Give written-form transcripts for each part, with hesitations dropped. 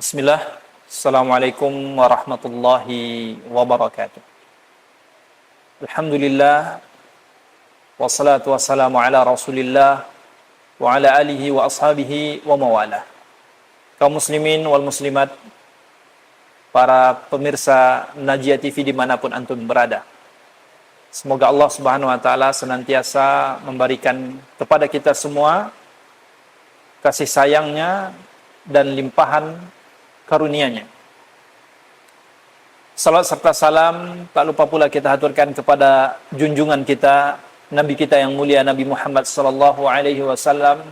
Bismillah, Assalamualaikum warahmatullahi wabarakatuh. Alhamdulillah, wassalatu wassalamu ala rasulillah, wa ala alihi wa ashabihi wa mawalah. Kaum muslimin wal muslimat, para pemirsa Najia TV dimanapun antum berada, semoga Allah subhanahu wa ta'ala senantiasa memberikan kepada kita semua kasih sayangnya dan limpahan karunia-Nya. Salat serta salam tak lupa pula kita haturkan kepada junjungan kita, Nabi kita yang mulia, Nabi Muhammad sallallahu alaihi wasallam,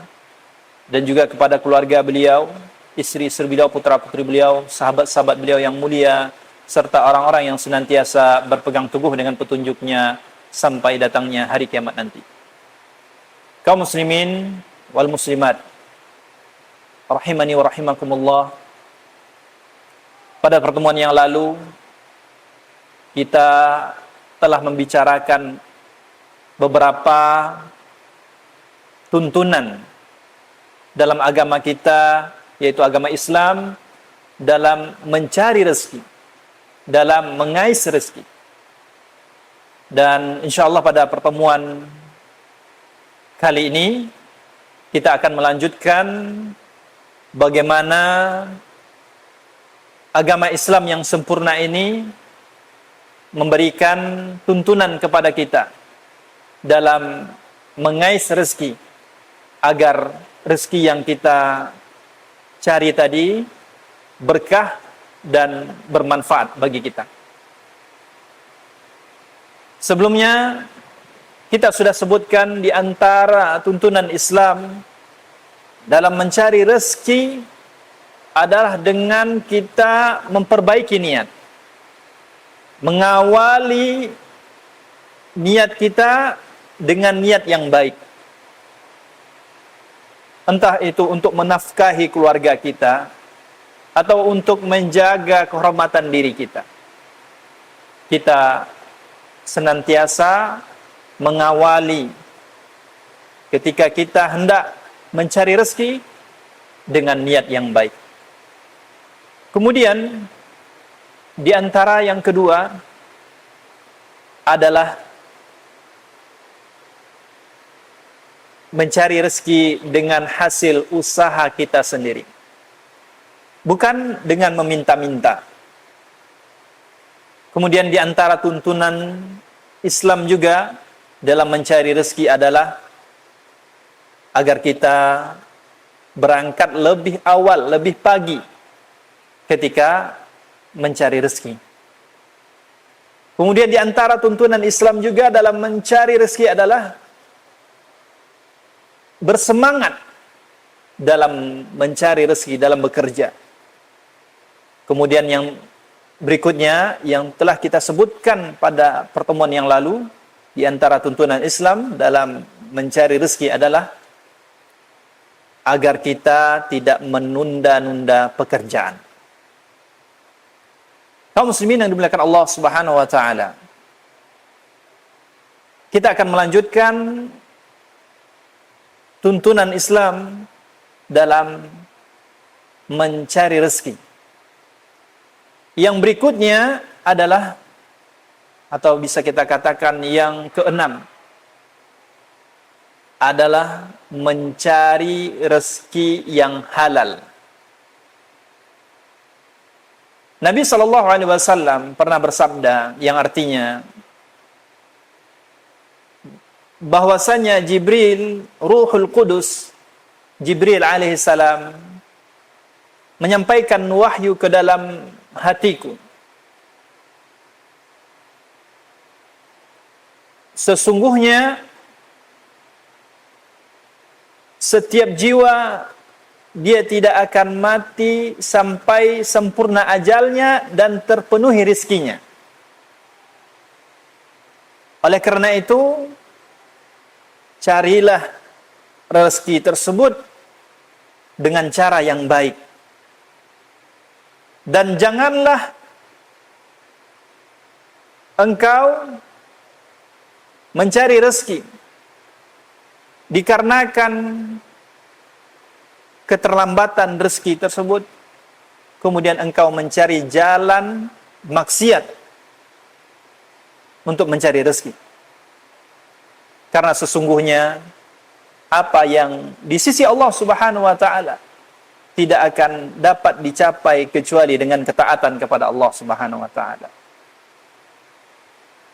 dan juga kepada keluarga beliau, istri-istri beliau, putra-putri beliau, sahabat-sahabat beliau yang mulia, serta orang-orang yang senantiasa berpegang teguh dengan petunjuknya sampai datangnya hari kiamat nanti. Kaum muslimin wal muslimat, rahimani wa rahimakumullah. Pada pertemuan yang lalu kita telah membicarakan beberapa tuntunan dalam agama kita, yaitu agama Islam, dalam mencari rezeki, dalam mengais rezeki. Dan insyaallah pada pertemuan kali ini kita akan melanjutkan bagaimana agama Islam yang sempurna ini memberikan tuntunan kepada kita dalam mengais rezeki, agar rezeki yang kita cari tadi berkah dan bermanfaat bagi kita. Sebelumnya kita sudah sebutkan di antara tuntunan Islam dalam mencari rezeki adalah dengan kita memperbaiki niat, mengawali niat kita dengan niat yang baik. Entah itu untuk menafkahi keluarga kita atau untuk menjaga kehormatan diri kita. Kita senantiasa mengawali ketika kita hendak mencari rezeki dengan niat yang baik. Kemudian di antara yang kedua adalah mencari rezeki dengan hasil usaha kita sendiri, bukan dengan meminta-minta. Kemudian di antara tuntunan Islam juga dalam mencari rezeki adalah agar kita berangkat lebih awal, lebih pagi ketika mencari rezeki. Kemudian di antara tuntunan Islam juga dalam mencari rezeki adalah bersemangat dalam mencari rezeki, dalam bekerja. Kemudian yang berikutnya yang telah kita sebutkan pada pertemuan yang lalu, di antara tuntunan Islam dalam mencari rezeki adalah agar kita tidak menunda-nunda pekerjaan. Kaum muslimin yang dimuliakan Allah Subhanahu wa taala, kita akan melanjutkan tuntunan Islam dalam mencari rezeki. Yang berikutnya adalah, atau bisa kita katakan yang keenam, adalah mencari rezeki yang halal. Nabi SAW pernah bersabda yang artinya bahwasanya Jibril, Ruhul Qudus, Jibril alaihissalam menyampaikan wahyu ke dalam hatiku. Sesungguhnya setiap jiwa dia tidak akan mati sampai sempurna ajalnya dan terpenuhi rizkinya. Oleh karena itu, carilah rezeki tersebut dengan cara yang baik. Dan janganlah engkau mencari rezeki dikarenakan keterlambatan rezeki tersebut, kemudian engkau mencari jalan maksiat untuk mencari rezeki. Karena sesungguhnya apa yang di sisi Allah Subhanahu wa taala tidak akan dapat dicapai kecuali dengan ketaatan kepada Allah Subhanahu wa taala.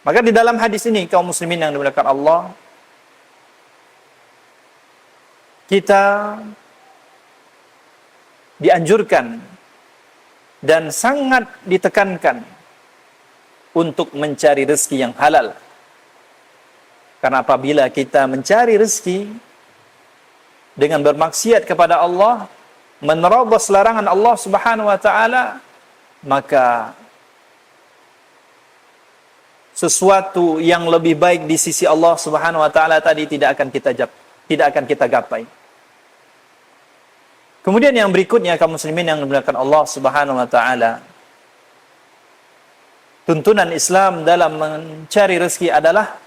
Maka di dalam hadis ini kaum muslimin yang dimuliakan Allah, kita dianjurkan dan sangat ditekankan untuk mencari rezeki yang halal. Karena apabila kita mencari rezeki dengan bermaksiat kepada Allah, menerobos larangan Allah Subhanahu wa taala, maka sesuatu yang lebih baik di sisi Allah Subhanahu wa taala tadi tidak akan kita gapai. Kemudian yang berikutnya kaum muslimin yang dimuliakan Allah Subhanahu wa taala, tuntunan Islam dalam mencari rezeki adalah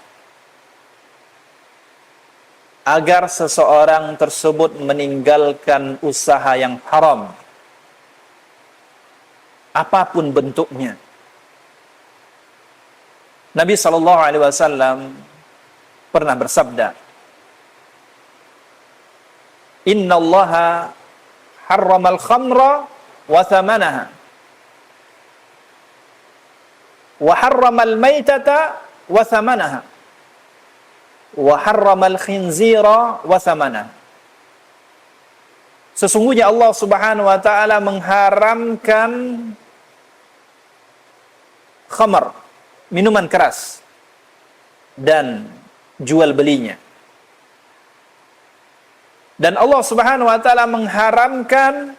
agar seseorang tersebut meninggalkan usaha yang haram, apapun bentuknya. Nabi SAW pernah bersabda, Inna Allaha harramal khamra wa thamanaha, wa harramal maitata wa thamanaha, wa harramal khinzira wa thamanaha. Sesungguhnya Allah Subhanahu wa taala mengharamkan khamar, minuman keras, dan jual belinya. Dan Allah Subhanahu wa taala mengharamkan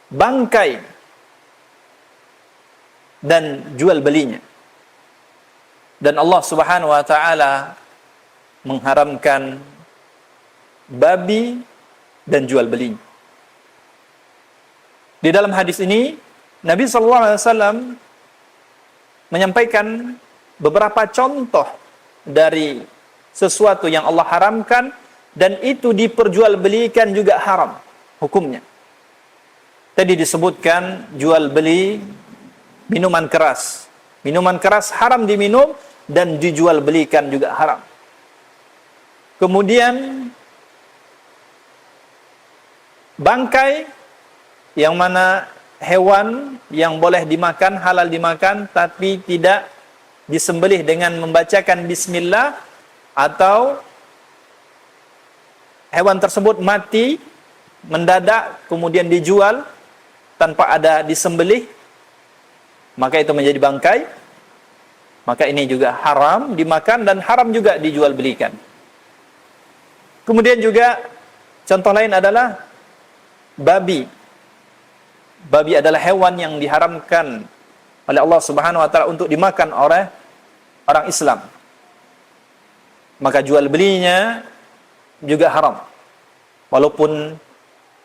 bangkai dan jual belinya. Dan Allah Subhanahu wa taala mengharamkan babi dan jual belinya. Di dalam hadis ini Nabi SAW menyampaikan beberapa contoh dari sesuatu yang Allah haramkan dan itu diperjualbelikan juga haram hukumnya. Tadi disebutkan jual beli minuman keras. Minuman keras haram diminum dan dijual belikan juga haram. Kemudian bangkai, yang mana hewan yang boleh dimakan, halal dimakan, tapi tidak disembelih dengan membacakan bismillah, atau hewan tersebut mati mendadak kemudian dijual tanpa ada disembelih, maka itu menjadi bangkai. Maka ini juga haram dimakan dan haram juga dijual belikan. Kemudian juga contoh lain adalah babi. Babi adalah hewan yang diharamkan oleh Allah Subhanahu wa taala untuk dimakan oleh orang Islam. Maka jual belinya juga haram. Walaupun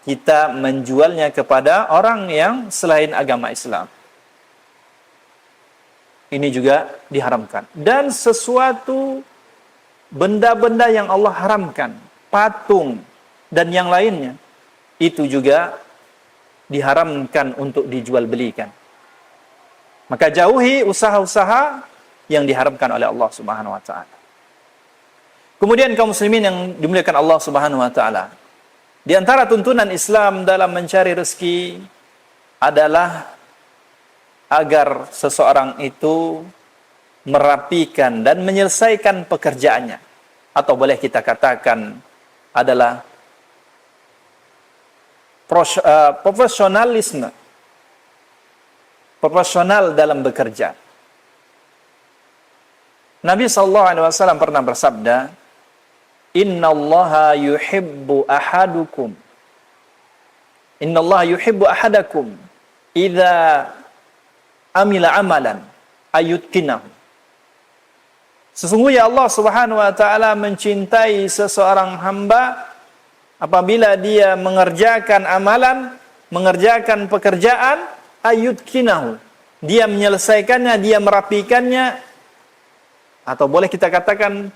kita menjualnya kepada orang yang selain agama Islam. Ini juga diharamkan. Dan sesuatu benda-benda yang Allah haramkan, patung dan yang lainnya, itu juga diharamkan untuk dijual belikan. Maka jauhi usaha-usaha yang diharamkan oleh Allah Subhanahu wa taala. Kemudian kaum muslimin yang dimuliakan Allah Subhanahu wa taala, di antara tuntunan Islam dalam mencari rezeki adalah agar seseorang itu merapikan dan menyelesaikan pekerjaannya, atau boleh kita katakan adalah profesionalisme, profesional dalam bekerja. Nabi SAW pernah bersabda, Inna Allaha yuhibbu ahadukum, Inna Allah yuhibbu ahadakum idza amila amalan ayutqinahu. Sesungguhnya Allah Subhanahu wa taala mencintai seseorang hamba apabila dia mengerjakan amalan, mengerjakan pekerjaan, ayutqinahu, dia menyelesaikannya, dia merapikannya, atau boleh kita katakan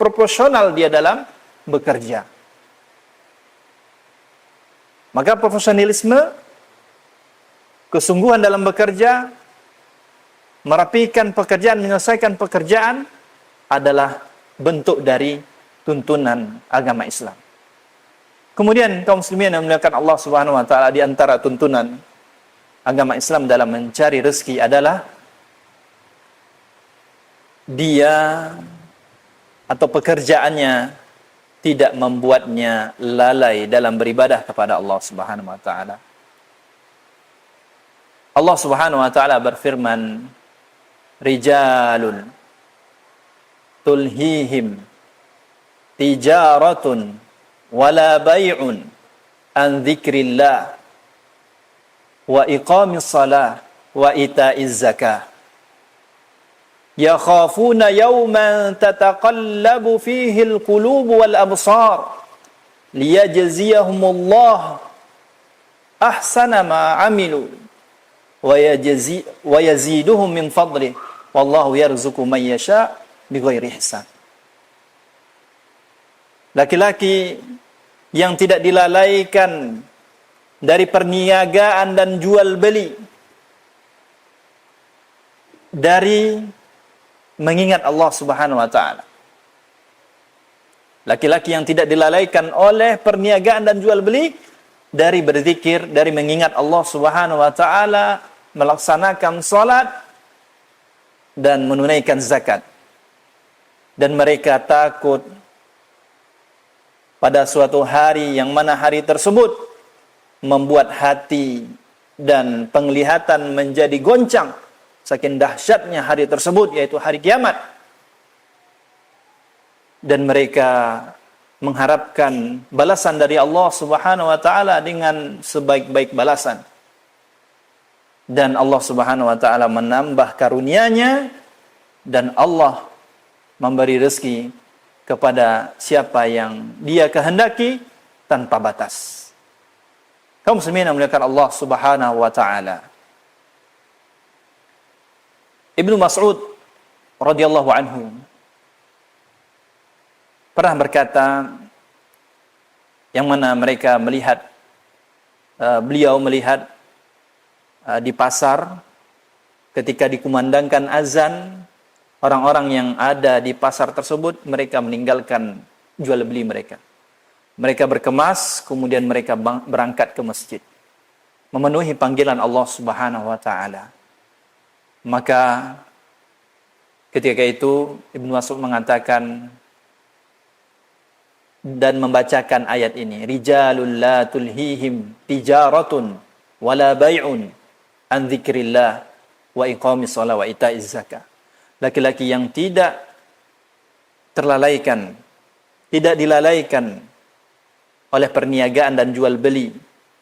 proporsional dia dalam bekerja. Maka profesionalisme kesungguhan dalam bekerja, merapikan pekerjaan, menyelesaikan pekerjaan adalah bentuk dari tuntunan agama Islam. Kemudian kaum muslimin yang memuliakan Allah Subhanahu wa taala, di antara tuntunan agama Islam dalam mencari rezeki adalah dia atau pekerjaannya tidak membuatnya lalai dalam beribadah kepada Allah Subhanahu wa taala. Allah Subhanahu wa taala berfirman, "Rijalun tulhihim tijaratun wala bay'un an dzikrillah wa iqamis shalah wa ita'iz zakah yakhafuna yawman tataqallabu fihi alqulub wal absar liyajziyahumullah ahsana ma 'amilu wa yaziduhum min fadlih wallahu yarzuqu man yasha bighairi hisab." Laki-laki yang tidak dilalaikan dari perniagaan dan jual beli, dari mengingat Allah Subhanahu wa taala. Laki-laki yang tidak dilalaikan oleh perniagaan dan jual beli dari berzikir, dari mengingat Allah Subhanahu wa taala, melaksanakan salat dan menunaikan zakat. Dan mereka takut pada suatu hari yang mana hari tersebut membuat hati dan penglihatan menjadi goncang saking dahsyatnya hari tersebut, yaitu hari kiamat. Dan mereka mengharapkan balasan dari Allah Subhanahu wa taala dengan sebaik-baik balasan. Dan Allah Subhanahu wa taala menambah karunia-Nya, dan Allah memberi rezeki kepada siapa yang Dia kehendaki tanpa batas. Kaum muslimin yang memuliakan Allah Subhanahu wa taala. Ibnu Mas'ud radhiyallahu anhu pernah berkata, yang mana mereka melihat, beliau melihat di pasar ketika dikumandangkan azan, orang-orang yang ada di pasar tersebut mereka meninggalkan jual beli mereka. Mereka berkemas, kemudian mereka berangkat ke masjid, memenuhi panggilan Allah Subhanahu wa taala. Maka ketika itu Ibnu Mas'ud mengatakan dan membacakan ayat ini, rijalul la tulhihim tijaratun wala bai'un an dzikrillah wa iqamis shalah wa ita'iz zakah. Laki-laki yang tidak terlalaikan, tidak dilalaikan oleh perniagaan dan jual beli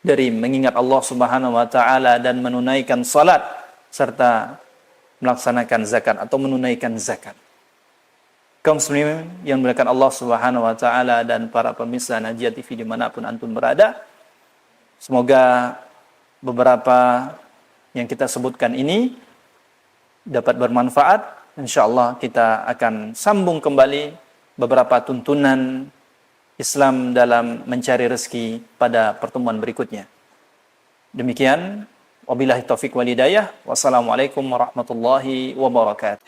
dari mengingat Allah Subhanahu wa taala dan menunaikan salat serta melaksanakan zakat atau menunaikan zakat. Kaum muslimin yang dimuliakan Allah Subhanahu wa taala dan para pemirsa Najia TV dimanapun antum berada, semoga beberapa yang kita sebutkan ini dapat bermanfaat. Insyaallah kita akan sambung kembali beberapa tuntunan Islam dalam mencari rezeki pada pertemuan berikutnya. Demikian, wabillahi taufik wal hidayah. Wassalamualaikum warahmatullahi wabarakatuh.